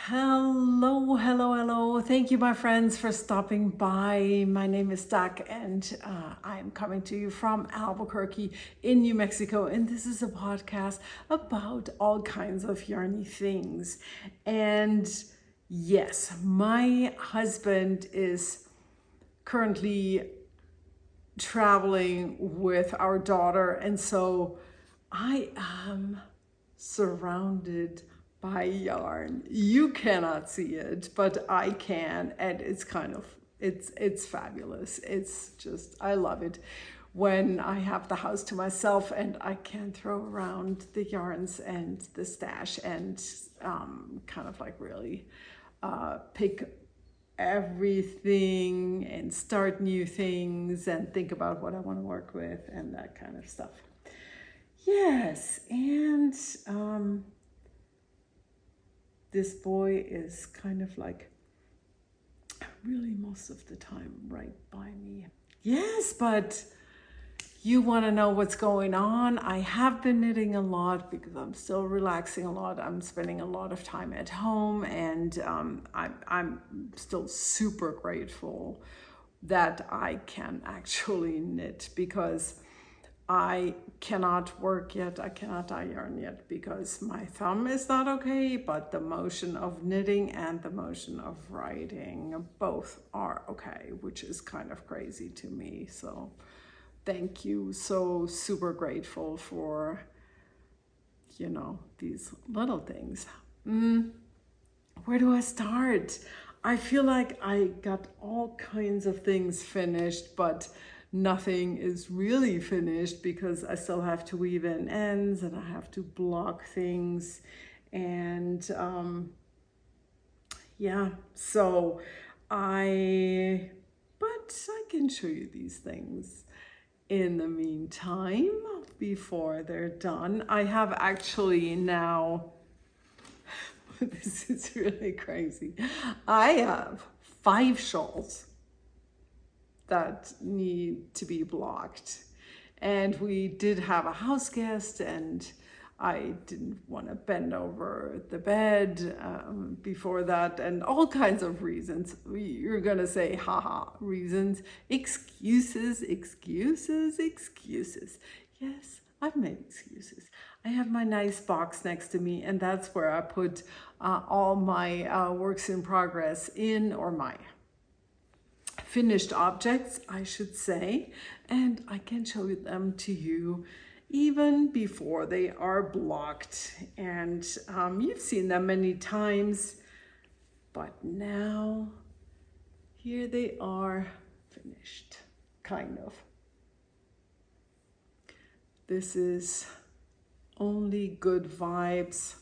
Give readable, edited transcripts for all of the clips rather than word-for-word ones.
Hello, hello, hello. Thank you, my friends, for stopping by. My name is Doc, and I'm coming to you from Albuquerque in New Mexico. And this is a podcast about all kinds of yarny things. And yes, my husband is currently traveling with our daughter, and so I am surrounded by yarn. You cannot see it, but I can, and it's fabulous. It's just, I love it when I have the house to myself and I can throw around the yarns and the stash and kind of like really pick everything and start new things and think about what I want to work with and that kind of stuff. Yes, and this boy is kind of like really most of the time right by me. Yes, but you want to know what's going on. I have been knitting a lot because I'm still relaxing a lot. I'm spending a lot of time at home, and I'm still super grateful that I can actually knit because I cannot work yet. I cannot dye yarn yet because my thumb is not okay, but the motion of knitting and the motion of writing both are okay, which is kind of crazy to me. So thank you. So super grateful for, these little things. Where do I start? I feel like I got all kinds of things finished, but nothing is really finished because I still have to weave in ends and I have to block things. And so I can show you these things in the meantime before they're done. I have actually now, this is really crazy. I have 5 shawls that need to be blocked. And we did have a house guest, and I didn't want to bend over the bed before that, and all kinds of reasons. You're gonna say, haha, reasons, excuses. Yes, I've made excuses. I have my nice box next to me, and that's where I put all my works in progress in, or my finished objects, I should say, and I can show them to you even before they are blocked. And you've seen them many times, but now here they are finished, kind of. This is Only Good Vibes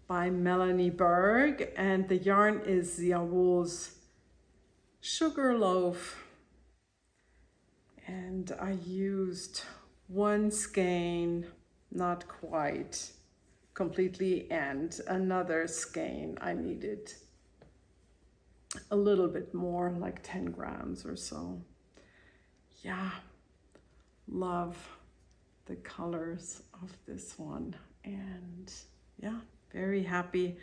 by Melanie Berg, and the yarn is Shawls Sugar Loaf, and I used 1 skein, not quite completely, and another skein I needed a little bit more, like 10 grams or so. Yeah, love the colors of this one, and yeah, very happy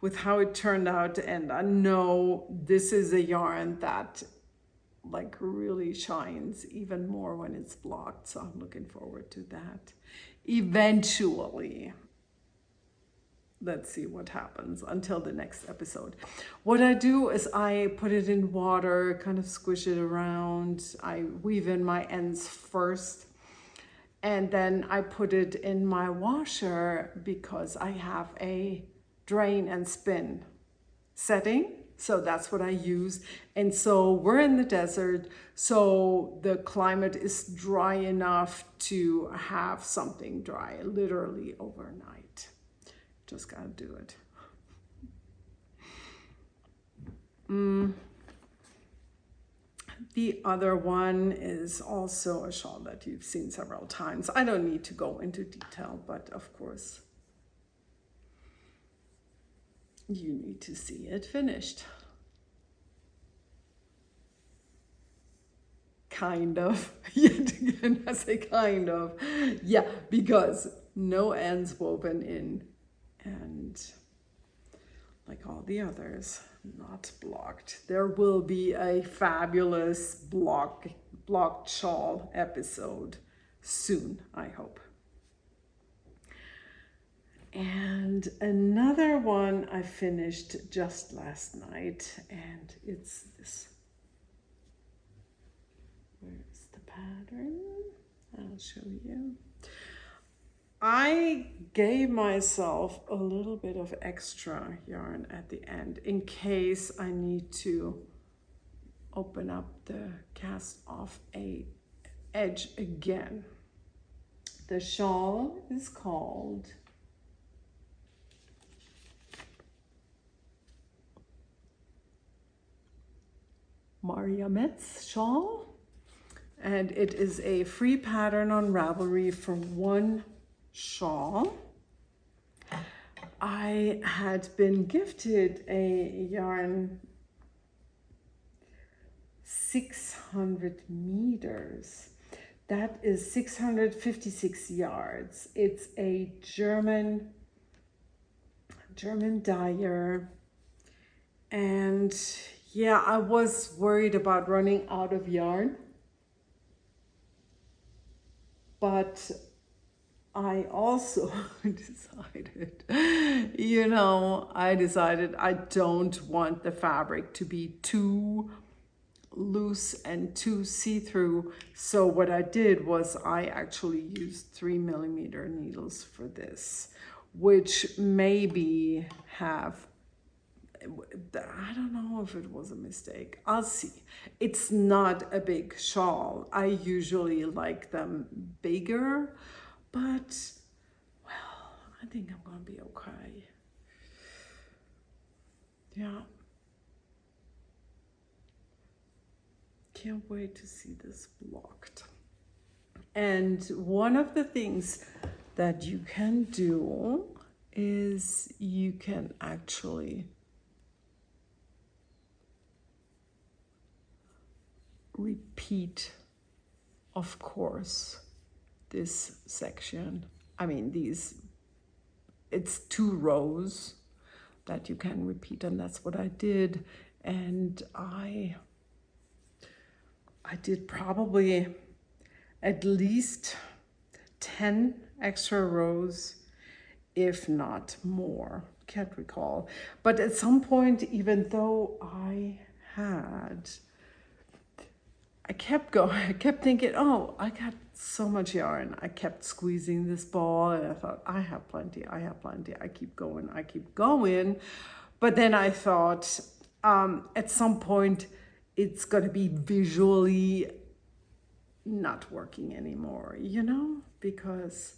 with how it turned out. And I know this is a yarn that like really shines even more when it's blocked, so I'm looking forward to that eventually. Let's see what happens until the next episode. What I do is I put it in water, kind of squish it around. I weave in my ends first, and then I put it in my washer because I have a drain and spin setting. So that's what I use. And so we're in the desert, so the climate is dry enough to have something dry literally overnight. Just gotta do it. The other one is also a shawl that you've seen several times. I don't need to go into detail, but of course, you need to see it finished. Kind of. Yet again, I say kind of. Yeah, because no ends woven in. And like all the others, not blocked. There will be a fabulous blocked shawl episode soon, I hope. And another one I finished just last night, and it's this. Where's the pattern? I'll show you. I gave myself a little bit of extra yarn at the end in case I need to open up the cast off edge again. The shawl is called Mariamette's shawl, and it is a free pattern on Ravelry for one shawl. I had been gifted a yarn 600 meters. That is 656 yards. It's a German dyer. And yeah, I was worried about running out of yarn, but I also decided I don't want the fabric to be too loose and too see-through. So what I did was I actually used 3mm needles for this, which maybe I don't know if it was a mistake. I'll see. It's not a big shawl. I usually like them bigger, but well, I think I'm gonna be okay. Yeah. Can't wait to see this blocked. And one of the things that you can do is you can actually repeat, of course, this section. I mean, it's 2 rows that you can repeat, and that's what I did. And I did probably at least 10 extra rows, if not more. Can't recall. But at some point, even though I kept going, I kept thinking, oh, I got so much yarn. I kept squeezing this ball, and I thought, I have plenty. I keep going. But then I thought, at some point, it's going to be visually not working anymore, because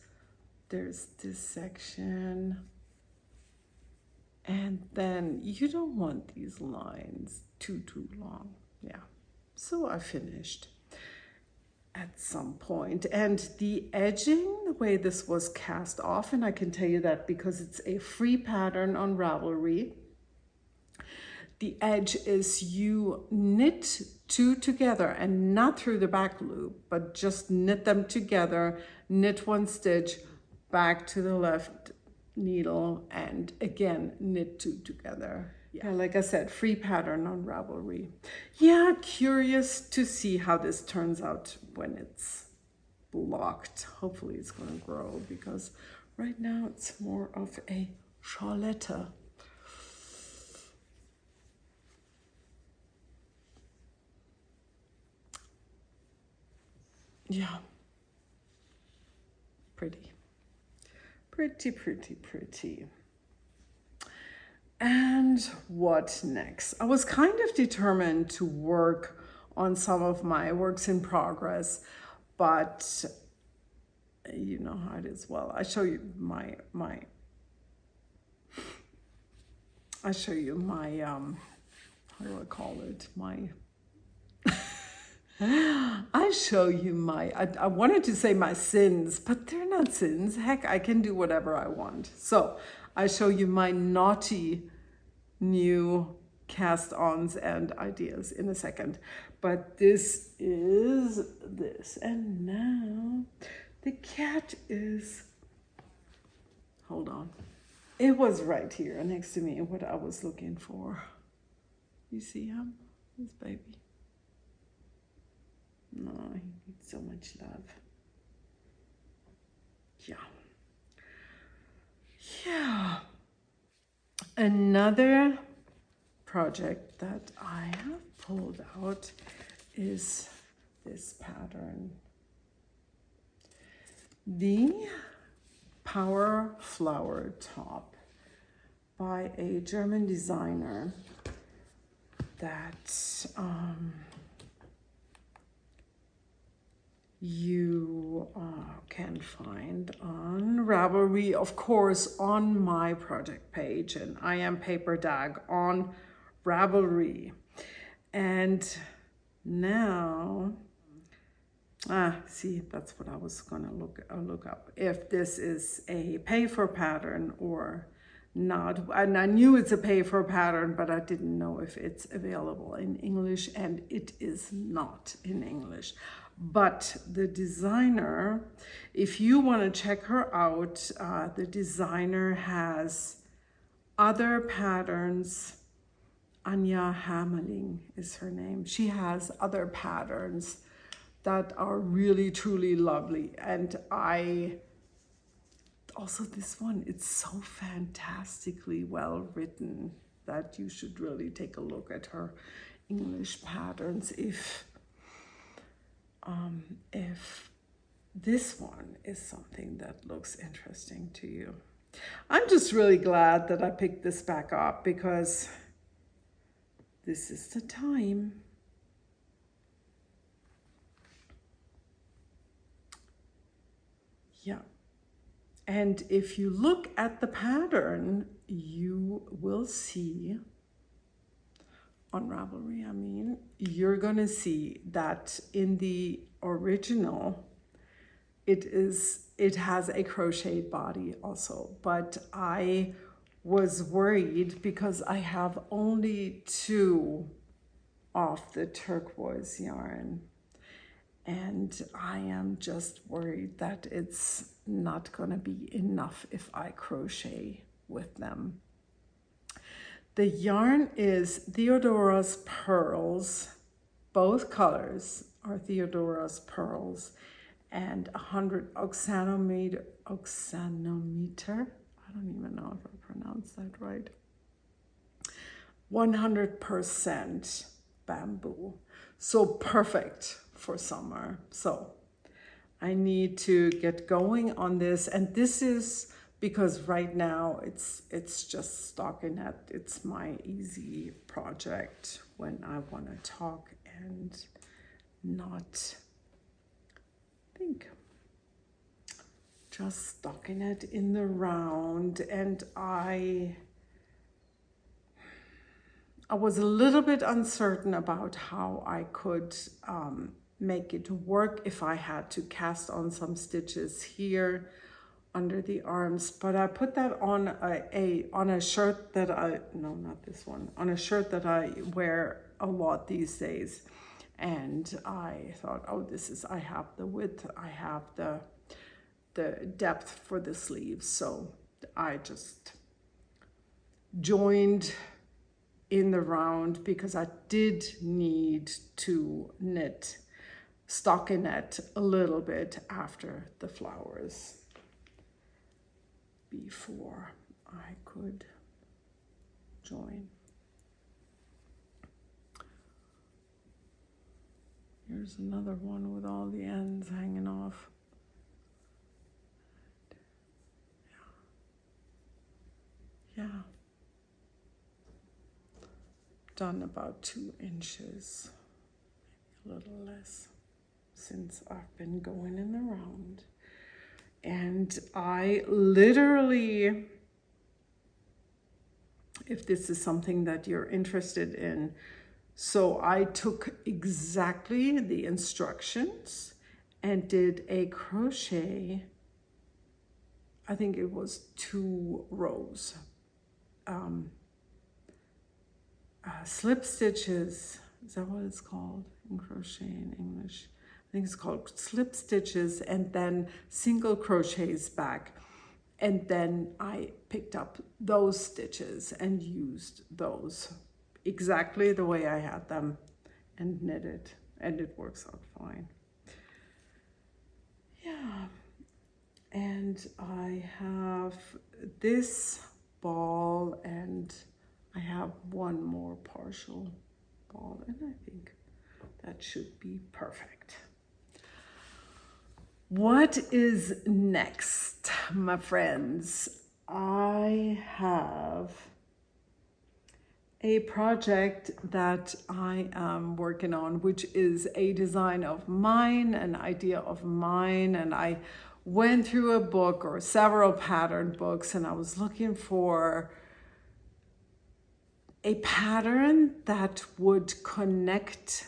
there's this section, and then you don't want these lines too long. Yeah. So I finished at some point, and the edging, the way this was cast off, and I can tell you that because it's a free pattern on Ravelry, the edge is you knit 2 together, and not through the back loop, but just knit them together, knit 1 stitch, back to the left needle, and again knit 2 together. Yeah, like I said, free pattern on Ravelry. Yeah, curious to see how this turns out when it's blocked. Hopefully it's going to grow, because right now it's more of a shawletta. Yeah, pretty. And what next? I was kind of determined to work on some of my works in progress, but you know how it is. Well, I show you my how do I call it? I show you I wanted to say my sins, but they're not sins. Heck, I can do whatever I want. So I show you my naughty new cast-ons and ideas in a second. But this is this. And now the cat is, hold on. It was right here next to me, what I was looking for. You see him? This baby. No, he needs so much love. Yeah. Yeah. Another project that I have pulled out is this pattern. The Power Flower Top by a German designer that you can find on Ravelry, of course, on my project page, and I am Paper Dag on Ravelry. And now, see, that's what I was gonna look up, if this is a pay for pattern or not. And I knew it's a pay for pattern, but I didn't know if it's available in English, and it is not in English. But the designer, if you want to check her out, the designer has other patterns. Anja Hammerling is her name. She has other patterns that are really, truly lovely. And also this one, it's so fantastically well written that you should really take a look at her English patterns if this one is something that looks interesting to you. I'm just really glad that I picked this back up, because this is the time. Yeah. And if you look at the pattern, you will see, on Ravelry, I mean, you're gonna see that in the original, it has a crocheted body also, but I was worried because I have only 2 of the turquoise yarn, and I am just worried that it's not gonna be enough if I crochet with them. The yarn is Theodora's Pearls. Both colors are Theodora's Pearls, and 100 oxanometer. I don't even know if I pronounced that right. 100% bamboo. So perfect for summer. So I need to get going on this, and this is because right now it's just stockinette. It's my easy project when I want to talk and not think. Just stockinette in the round, and I was a little bit uncertain about how I could make it work if I had to cast on some stitches here under the arms, but I put that on a shirt that on a shirt that I wear a lot these days. And I thought, oh, I have the width, I have the depth for the sleeves, so I just joined in the round because I did need to knit stockinette a little bit after the flowers before I could join. Here's another one with all the ends hanging off. Yeah. Done about 2 inches, maybe a little less, since I've been going in the round. And I literally, if this is something that you're interested in, so I took exactly the instructions and did a crochet, I think it was 2 rows. Slip stitches, is that what it's called in crochet in English? I think it's called slip stitches, and then single crochets back. And then I picked up those stitches and used those exactly the way I had them and knitted, and it works out fine. Yeah, and I have this ball and I have one more partial ball, and I think that should be perfect. What is next, my friends? I have a project that I am working on, which is a design of mine, an idea of mine, and I went through a book or several pattern books, and I was looking for a pattern that would connect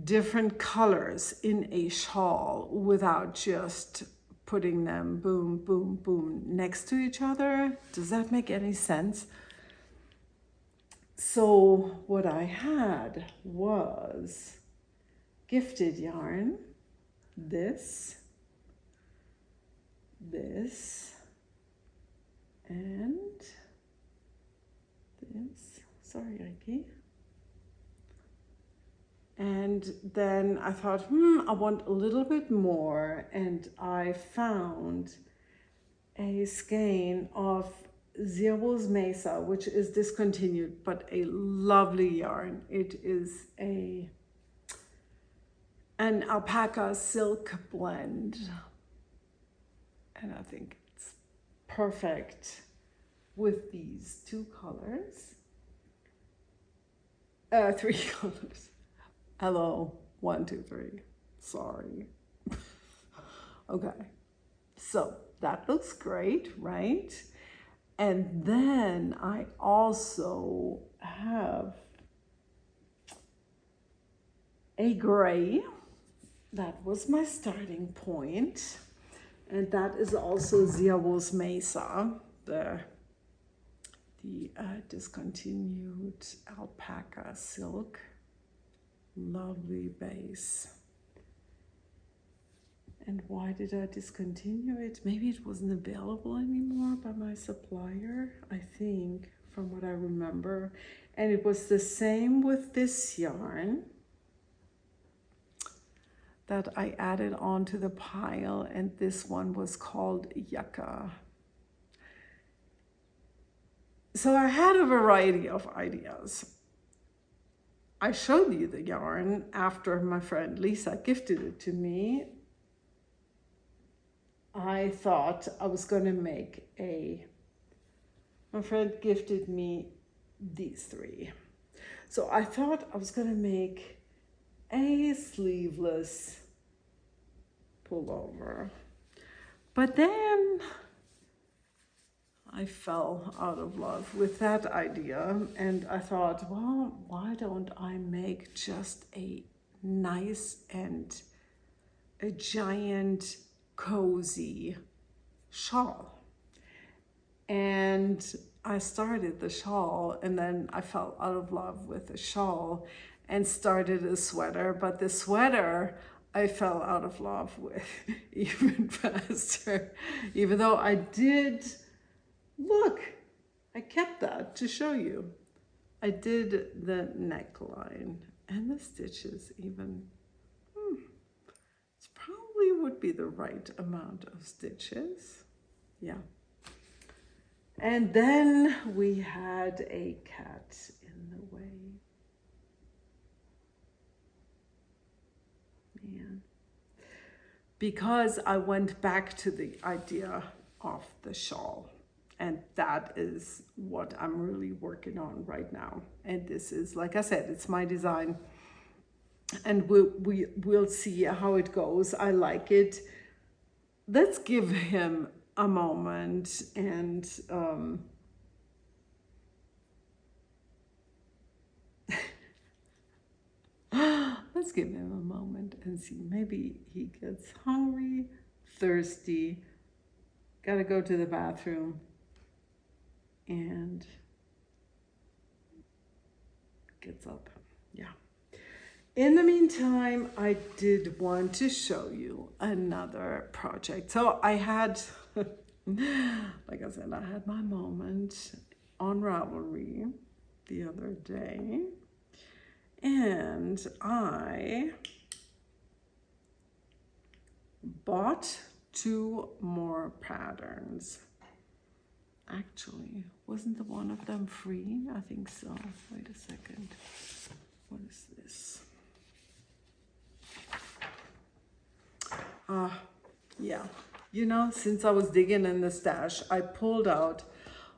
different colors in a shawl without just putting them boom, boom, boom next to each other. Does that make any sense? So what I had was gifted yarn, this, and this. Sorry, Ike. And then I thought, I want a little bit more, and I found a skein of Shawls Mesa, which is discontinued, but a lovely yarn. It is an alpaca silk blend, and I think it's perfect with these two colors, 3 colors. Hello, 1, 2, 3. Sorry. Okay, so that looks great, right? And then I also have a gray. That was my starting point. And that is also Shawls Mesa, the discontinued alpaca silk. Lovely base. And why did I discontinue it? Maybe it wasn't available anymore by my supplier, I think, from what I remember. And it was the same with this yarn that I added onto the pile, and this one was called Yucca. So I had a variety of ideas. I showed you the yarn after my friend Lisa gifted it to me. I thought I was going to make my friend gifted me these 3. So I thought I was going to make a sleeveless pullover. But then I fell out of love with that idea, and I thought, well, why don't I make just a nice and a giant cozy shawl? And I started the shawl, and then I fell out of love with the shawl and started a sweater, but the sweater I fell out of love with even faster, even though I did. Look, I kept that to show you. I did the neckline and the stitches even. It probably would be the right amount of stitches. Yeah. And then we had a cat in the way. Man. Because I went back to the idea of the shawl. And that is what I'm really working on right now. And this is, like I said, it's my design. And we'll see how it goes. I like it. Let's give him a moment and let's give him a moment and see. Maybe he gets hungry, thirsty, gotta go to the bathroom, and gets up. Yeah. In the meantime, I did want to show you another project. So I had Like I said, I had my moment on Ravelry the other day, and I bought 2 more patterns. Actually, wasn't the one of them free? I think so. Wait a second. What is this? Yeah. You know, since I was digging in the stash, I pulled out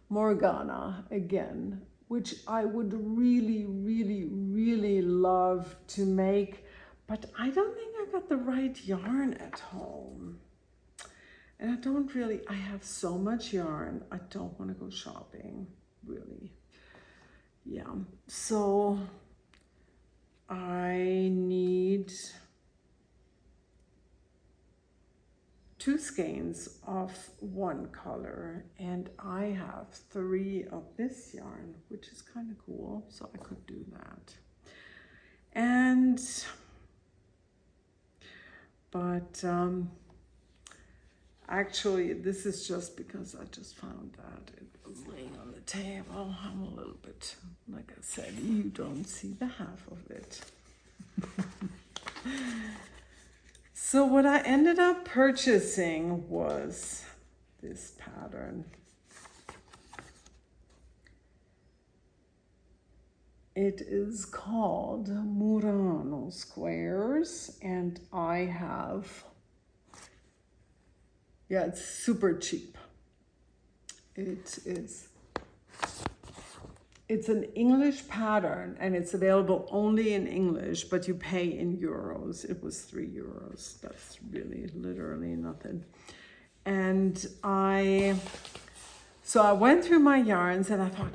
Morgana again, which I would really, really, really love to make, but I don't think I got the right yarn at home. And I don't really, I have so much yarn, I don't want to go shopping, really. Yeah, so I need 2 skeins of one color, and I have 3 of this yarn, which is kind of cool, so I could do that. But actually, this is just because I just found that it was laying on the table. I'm a little bit, like I said, you don't see the half of it. So what I ended up purchasing was this pattern. It is called Murano Squares, and I have, yeah, it's super cheap. It's an English pattern, and it's available only in English, but you pay in euros. It was 3 euros. That's really literally nothing. And so I went through my yarns, and I thought,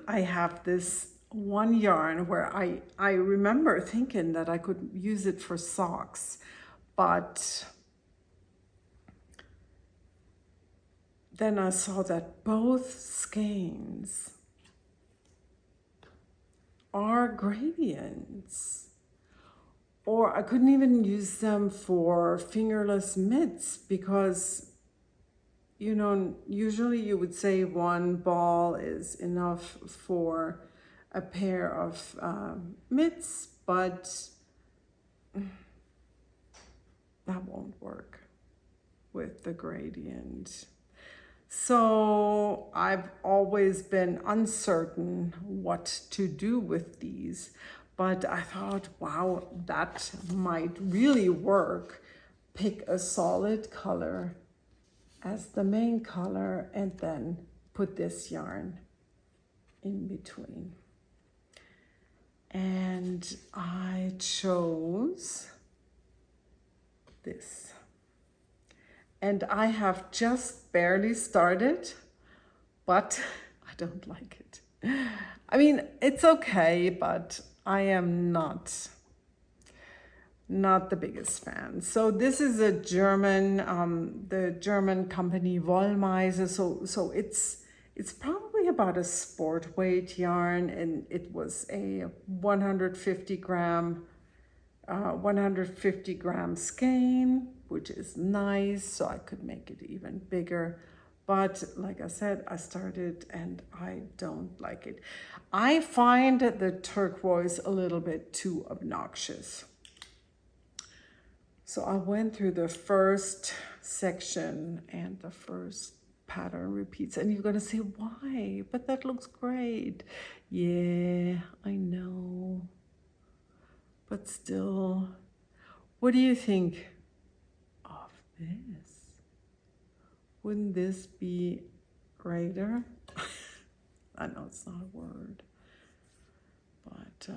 I have this one yarn where I remember thinking that I could use it for socks, but then I saw that both skeins are gradients, or I couldn't even use them for fingerless mitts because, you know, usually you would say 1 ball is enough for a pair of mitts, but that won't work with the gradient. So I've always been uncertain what to do with these, but I thought, wow, that might really work. Pick a solid color as the main color and then put this yarn in between. And I chose this. And I have just barely started, but I don't like it. I mean, it's okay, but I am not the biggest fan. So this is a German, the German company Wollmeise. So it's probably about a sport weight yarn, and it was a 150 gram skein, which is nice, so I could make it even bigger. But like I said, I started and I don't like it. I find the turquoise a little bit too obnoxious. So I went through the first section and the first pattern repeats, and you're gonna say, why? But that looks great. Yeah, I know. But still, what do you think of this? Wouldn't this be greater? I know it's not a word, but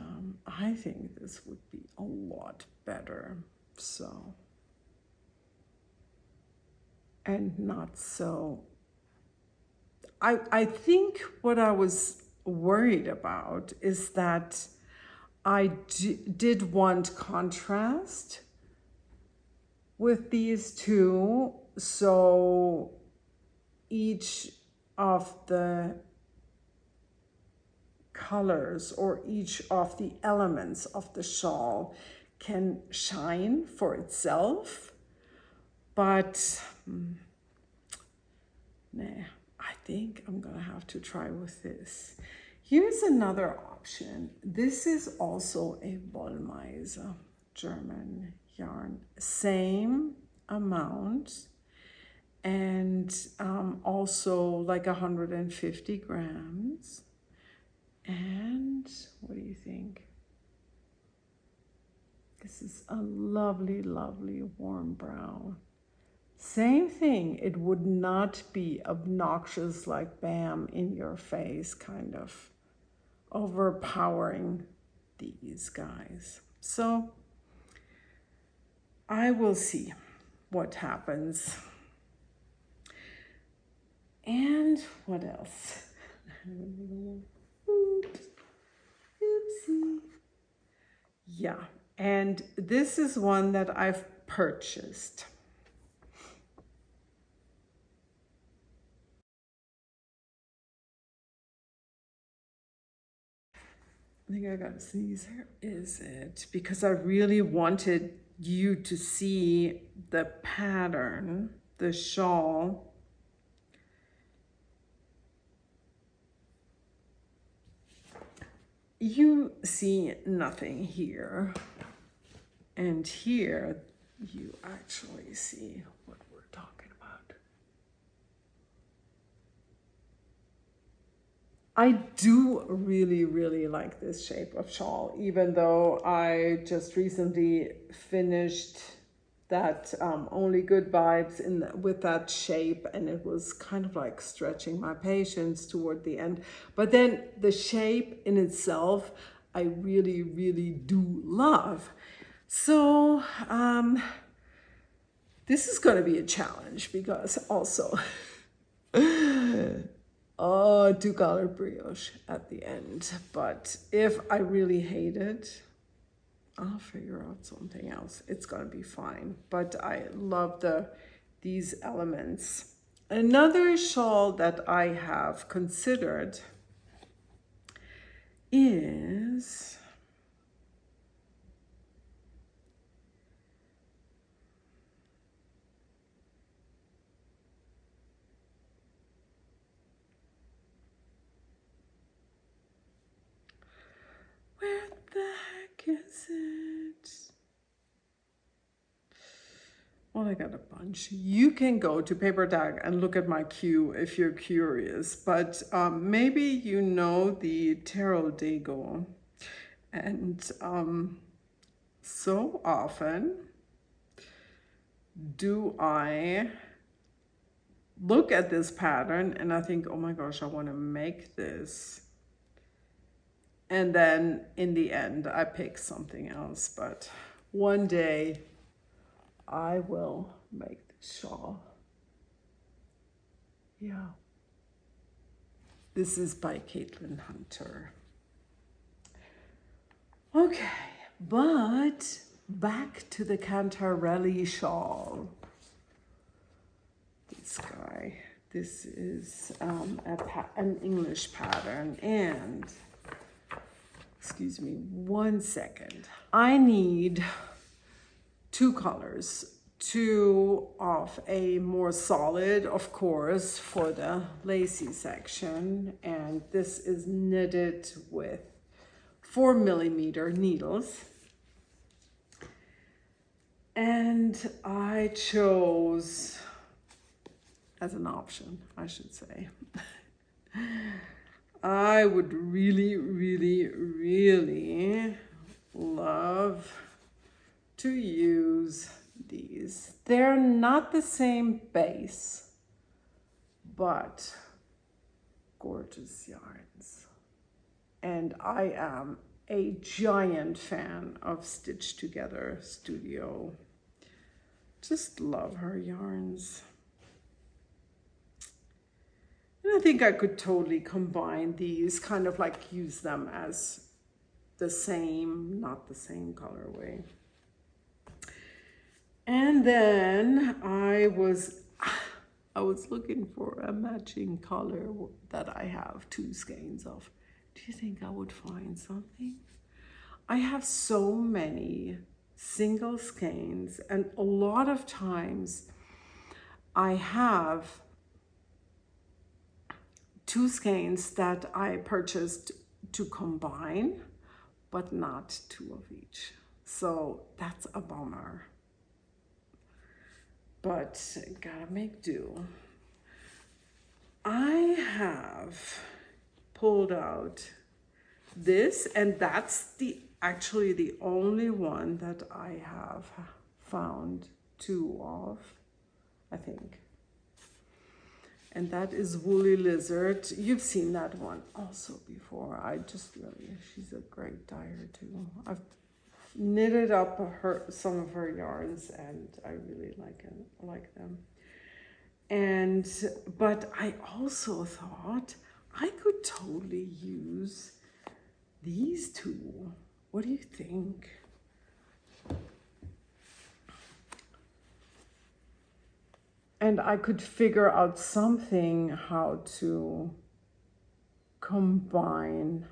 I think this would be a lot better. So, and not so. I think what I was worried about is that I did want contrast with these two, so each of the colors or each of the elements of the shawl can shine for itself, but think I'm gonna have to try with this. Here's another option. This is also a Wollmeise German yarn. Same amount, and also like 150 grams. And what do you think? This is a lovely, lovely warm brown. Same thing, it would not be obnoxious like bam in your face, kind of overpowering these guys. So I will see what happens. And what else? Oops. Oopsie. Yeah, and this is one that I've purchased. I think I gotta sneeze. Here is it, because I really wanted you to see the pattern, the shawl. You see nothing here, and here you actually see what we're talking about. I do really, really like this shape of shawl, even though I just recently finished that Only Good Vibes with that shape, and it was kind of like stretching my patience toward the end. But then the shape in itself, I really, really do love. So this is going to be a challenge, because also oh, 2-color brioche at the end. But if I really hate it, I'll figure out something else. It's gonna be fine. But I love these elements. Another shawl that I have considered is where the heck is it? Well, I got a bunch. You can go to Paper Tag and look at my queue if you're curious, but maybe you know the Tarot Dago. And so often do I look at this pattern and I think, oh my gosh, I want to make this. And then in the end, I pick something else. But one day I will make the shawl. Yeah. This is by Caitlin Hunter. Okay, but back to the Kanttarelli shawl. This guy. This is an English pattern, and excuse me 1 second. I need 2 colors. 2 of a more solid, of course, for the lacy section, and this is knitted with 4mm needles. And I chose, as an option, I should say, I would really, really, really love to use these. They're not the same base, but gorgeous yarns. And I am a giant fan of Stitch Together Studio. Just love her yarns. And I think I could totally combine these, kind of like use them as the same, not the same colorway. And then I was looking for a matching color that I have 2 skeins of. Do you think I would find something? I have so many single skeins, and a lot of times I have two skeins that I purchased to combine, but not two of each. So that's a bummer. But gotta make do. I have pulled out this, and that's actually the only one that I have found two of, I think. And that is Woolly Lizard. You've seen that one also before. She's a great dyer too. I've knitted up some of her yarns, and I really like them. But I also thought I could totally use these two. What do you think? And I could figure out something how to combine,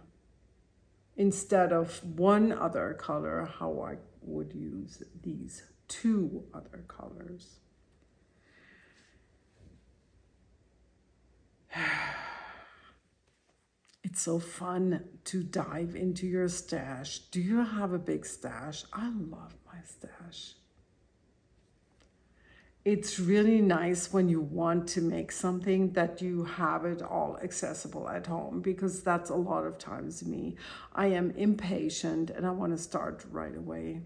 instead of one other color, how I would use these two other colors. It's so fun to dive into your stash. Do you have a big stash? I love my stash. It's really nice when you want to make something that you have it all accessible at home, because that's a lot of times me. I am impatient and I want to start right away.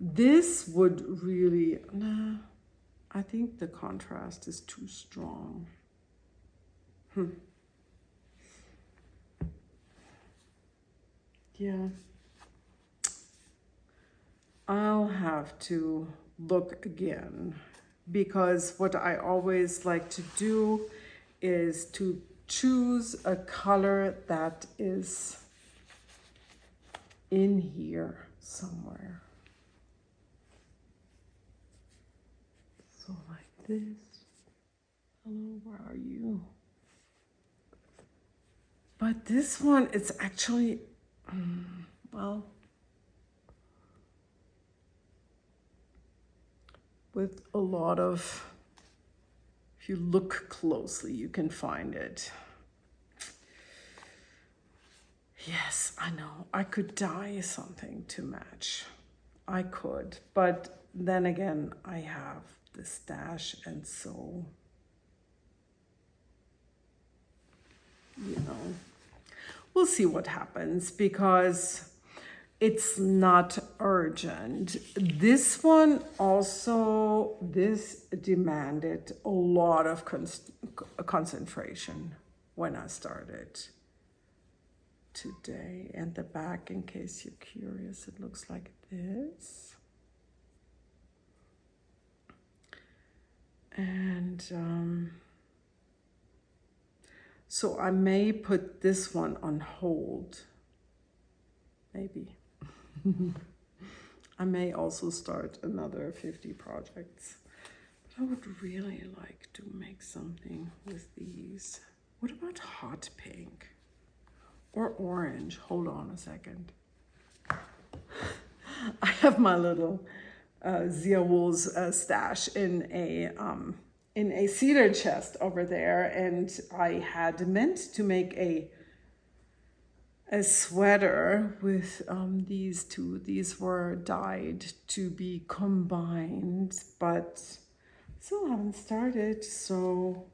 This would really, nah, I think the contrast is too strong. Yeah. I'll have to look again, because what I always like to do is to choose a color that is in here somewhere. So like this. Hello, where are you? But this one, it's actually, well, with a lot of, if you look closely, you can find it. Yes, I know, I could dye something to match. I could, but then again, I have the stash, and so, you know, we'll see what happens, because it's not urgent. This one also, this demanded a lot of concentration when I started today. And the back, in case you're curious, it looks like this. And so I may put this one on hold, maybe. I may also start another 50 projects, but I would really like to make something with these. What about hot pink or orange? Hold on a second. I have my little Zia Wool's stash in a cedar chest over there, and I had meant to make a sweater with these two. These were dyed to be combined, but still haven't started. So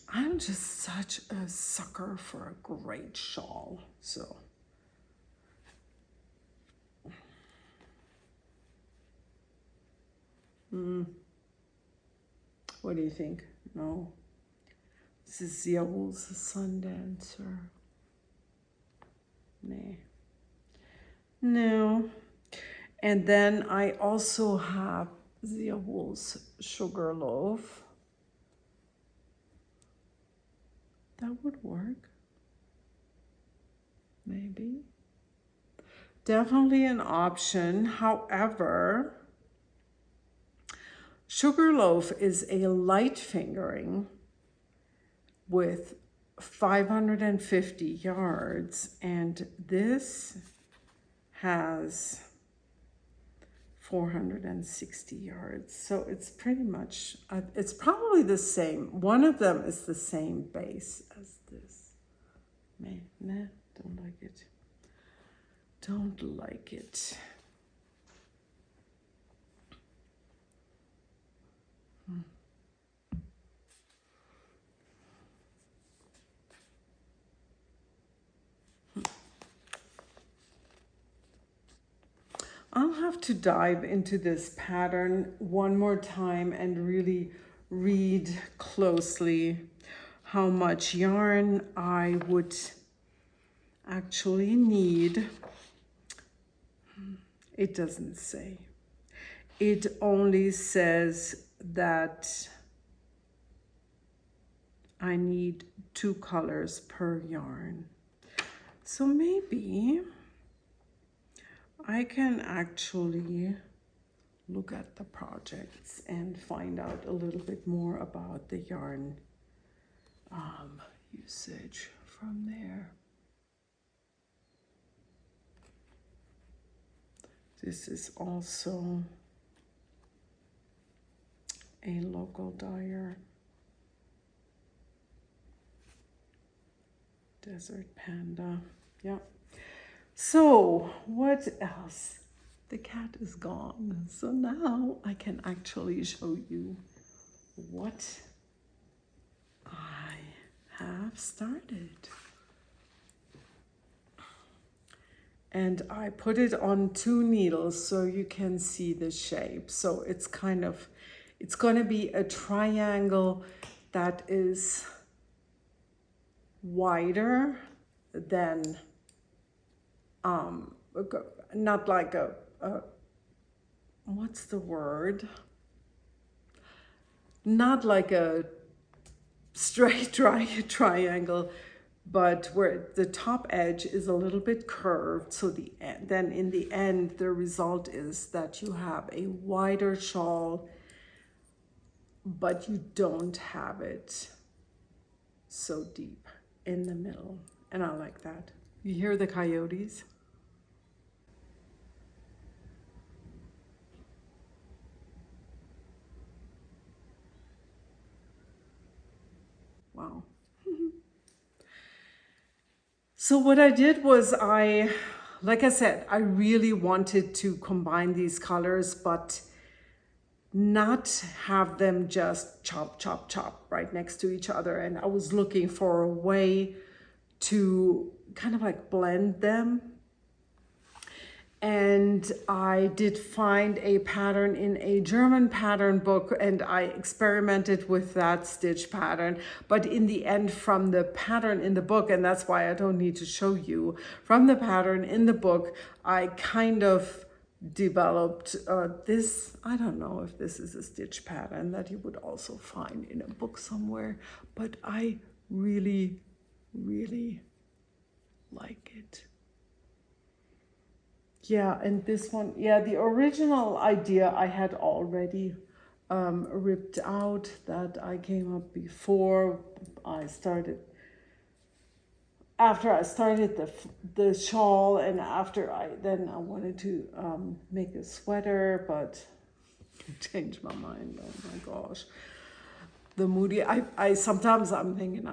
I'm just such a sucker for a great shawl. So what do you think? No. This is Zia Wool's Sundancer. Nah. No. And then I also have Zia Wool's Sugar Loaf. That would work. Maybe. Definitely an option. However, Sugar Loaf is a light fingering with 550 yards, and this has 460 yards. So it's pretty much, it's probably the same. One of them is the same base as this. Nah, don't like it. Don't like it. I'll have to dive into this pattern one more time and really read closely how much yarn I would actually need. It doesn't say. It only says that I need 2 colors per yarn. So maybe I can actually look at the projects and find out a little bit more about the yarn usage from there. This is also a local dyer. Desert Panda, yeah. So what else? The cat is gone. So now I can actually show you what I have started. And I put it on 2 needles so you can see the shape. So it's kind of, it's gonna be a triangle that is wider than, not like a what's the word? Not like a straight triangle, but where the top edge is a little bit curved. So then in the end, the result is that you have a wider shawl, but you don't have it so deep in the middle. And I like that. You hear the coyotes? Wow. So what I did was like I said, I really wanted to combine these colors, but not have them just chop, chop, chop right next to each other. And I was looking for a way to kind of like blend them. And I did find a pattern in a German pattern book, and I experimented with that stitch pattern. But in the end, from the pattern in the book, and that's why I don't need to show you, from the pattern in the book, I kind of developed this. I don't know if this is a stitch pattern that you would also find in a book somewhere, but I really, really like it. Yeah, and this one, yeah, the original idea I had already ripped out that I came up before I started, after I started the shawl, and after I wanted to make a sweater, but changed my mind. Oh my gosh. The moody, I sometimes I'm thinking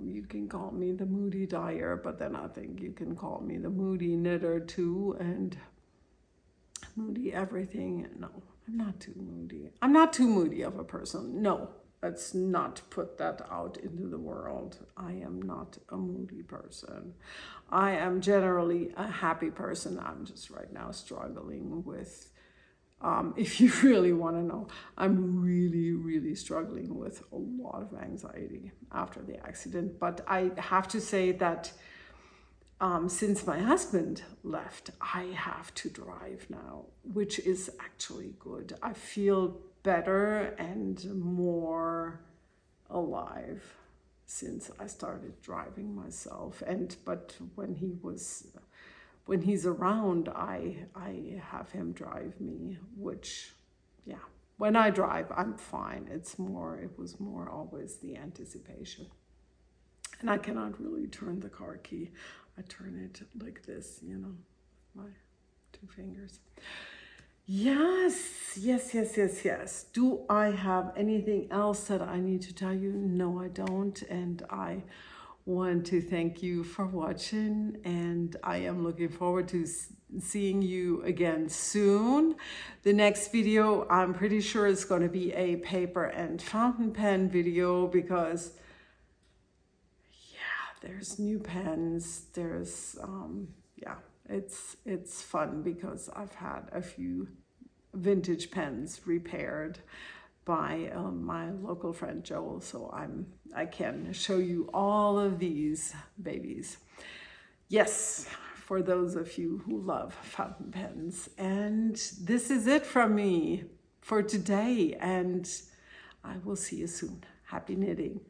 you can call me the moody dyer, but then I think you can call me the moody knitter too, and moody everything. No, I'm not too moody. I'm not too moody of a person. No, let's not put that out into the world. I am not a moody person. I am generally a happy person. I'm just right now struggling with, if you really want to know, I'm really, really struggling with a lot of anxiety after the accident. But I have to say that since my husband left, I have to drive now, which is actually good. I feel better and more alive since I started driving myself. But when he's around, I have him drive me, which, yeah, when I drive, I'm fine. It was more always the anticipation. And I cannot really turn the car key. I turn it like this, my 2 fingers. Yes. Do I have anything else that I need to tell you? No, I don't. And I want to thank you for watching, and I am looking forward to seeing you again soon. The next video, I'm pretty sure is going to be a paper and fountain pen video, because there's new pens. There's it's fun because I've had a few vintage pens repaired by my local friend Joel, so I can show you all of these babies. Yes, for those of you who love fountain pens. And this is it from me for today, and I will see you soon. Happy knitting.